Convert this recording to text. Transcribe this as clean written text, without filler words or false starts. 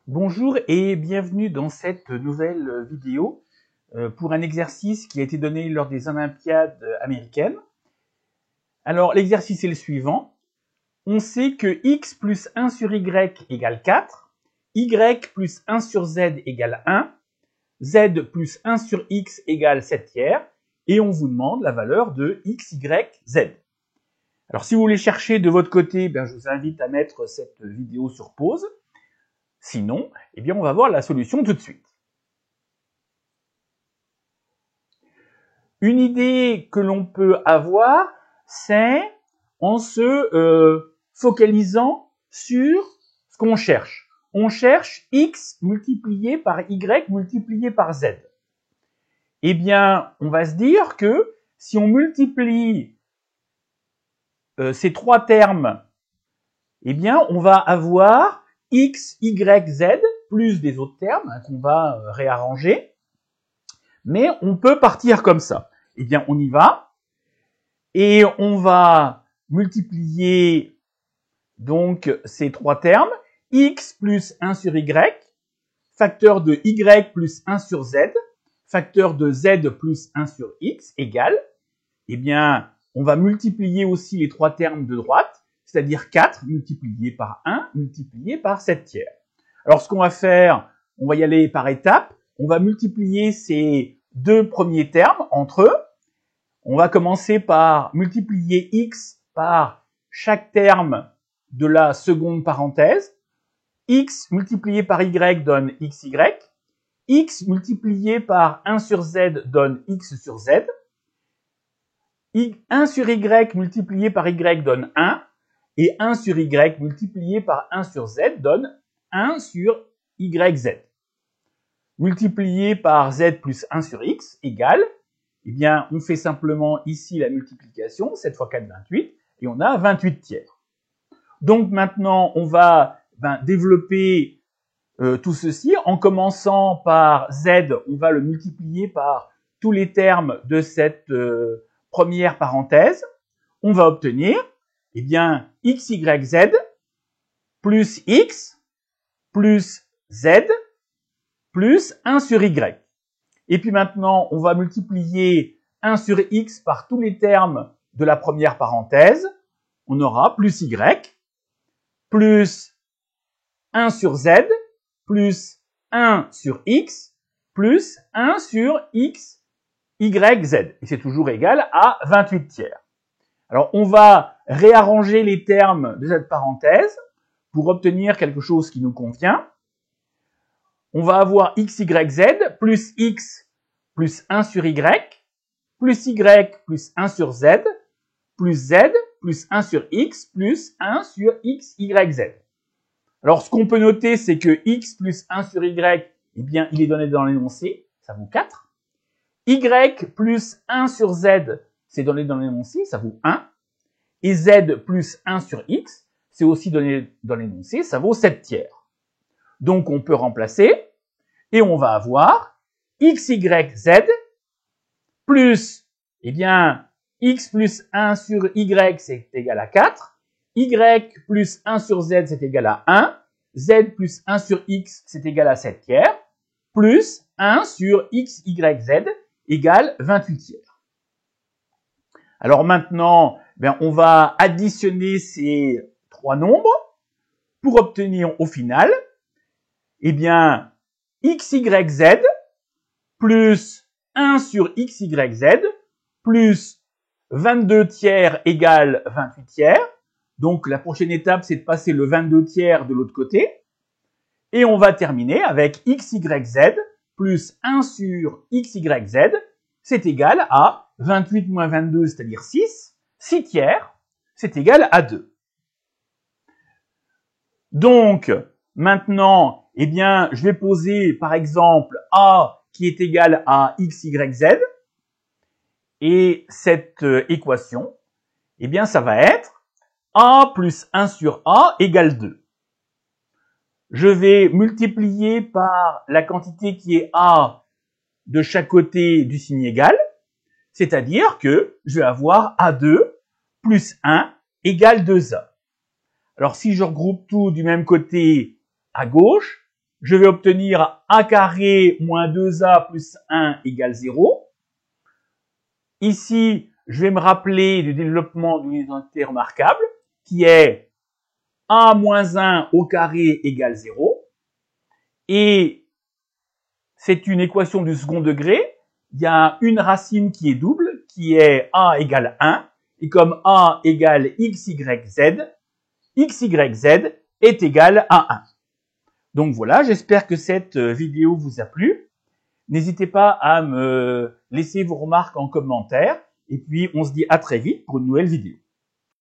Bonjour et bienvenue dans cette nouvelle vidéo pour un exercice qui a été donné lors des Olympiades américaines. Alors l'exercice est le suivant. On sait que x plus 1 sur y égale 4, y plus 1 sur z égale 1, z plus 1 sur x égale 7 tiers, et on vous demande la valeur de x, y, z. Alors si vous voulez chercher de votre côté, je vous invite à mettre cette vidéo sur pause. Sinon, on va voir la solution tout de suite. Une idée que l'on peut avoir, c'est en se focalisant sur ce qu'on cherche. On cherche x multiplié par y multiplié par z. On va se dire que si on multiplie ces trois termes, on va avoir x, y, z, plus des autres termes qu'on va réarranger. Mais on peut partir comme ça. On y va. Et on va multiplier donc ces trois termes. X plus 1 sur y, facteur de y plus 1 sur z, facteur de z plus 1 sur x égale, on va multiplier aussi les trois termes de droite, c'est-à-dire 4 multiplié par 1 multiplié par 7 tiers. Alors ce qu'on va faire, on va y aller par étapes. On va multiplier ces deux premiers termes entre eux. On va commencer par multiplier x par chaque terme de la seconde parenthèse. X multiplié par y donne xy. X multiplié par 1 sur z donne x sur z. 1 sur y multiplié par y donne 1. Et 1 sur y multiplié par 1 sur z donne 1 sur yz. Multiplié par z plus 1 sur x égale, on fait simplement ici la multiplication, 7 fois 4, 28, et on a 28 tiers. Donc maintenant, on va développer tout ceci en commençant par z, on va le multiplier par tous les termes de cette première parenthèse. On va obtenir x, y, z plus x plus z plus 1 sur y. Et puis maintenant, on va multiplier 1 sur x par tous les termes de la première parenthèse. On aura plus y plus 1 sur z plus 1 sur x plus 1 sur x, y, z. Et c'est toujours égal à 28 tiers. Alors, on va réarranger les termes de cette parenthèse pour obtenir quelque chose qui nous convient. On va avoir x, y, z plus x plus 1 sur y, plus y plus 1 sur z, plus z plus 1 sur x plus 1 sur x, y, z. Alors, ce qu'on peut noter, c'est que x plus 1 sur y, il est donné dans l'énoncé, ça vaut 4. Y plus 1 sur z, c'est donné dans l'énoncé, ça vaut 1. Et z plus 1 sur x, c'est aussi donné dans l'énoncé, ça vaut 7 tiers. Donc, on peut remplacer, et on va avoir x, y, z, plus, x plus 1 sur y, c'est égal à 4, y plus 1 sur z, c'est égal à 1, z plus 1 sur x, c'est égal à 7 tiers, plus 1 sur x, y, z, égale 28 tiers. Alors maintenant, on va additionner ces trois nombres pour obtenir au final, x, y, z plus 1 sur x, y, z plus 22 tiers égale 28 tiers. Donc la prochaine étape, c'est de passer le 22 tiers de l'autre côté. Et on va terminer avec x, y, z plus 1 sur x, y, z, c'est égal à 28 moins 22, c'est-à-dire 6. 6 tiers, c'est égal à 2. Donc, maintenant, je vais poser, par exemple, a qui est égal à x, y, z. Et cette équation, ça va être a plus 1 sur a égale 2. Je vais multiplier par la quantité qui est a de chaque côté du signe égal, c'est-à-dire que je vais avoir a2 plus 1 égale 2a. Alors si je regroupe tout du même côté à gauche, je vais obtenir a carré moins 2a plus 1 égale 0. Ici, je vais me rappeler du développement d'une identité remarquable qui est a moins 1 au carré égale 0. Et c'est une équation du second degré. Il y a une racine qui est double, qui est a égale 1. Et comme a égale x, y, z est égal à 1. Donc voilà, j'espère que cette vidéo vous a plu. N'hésitez pas à me laisser vos remarques en commentaire. Et puis, on se dit à très vite pour une nouvelle vidéo.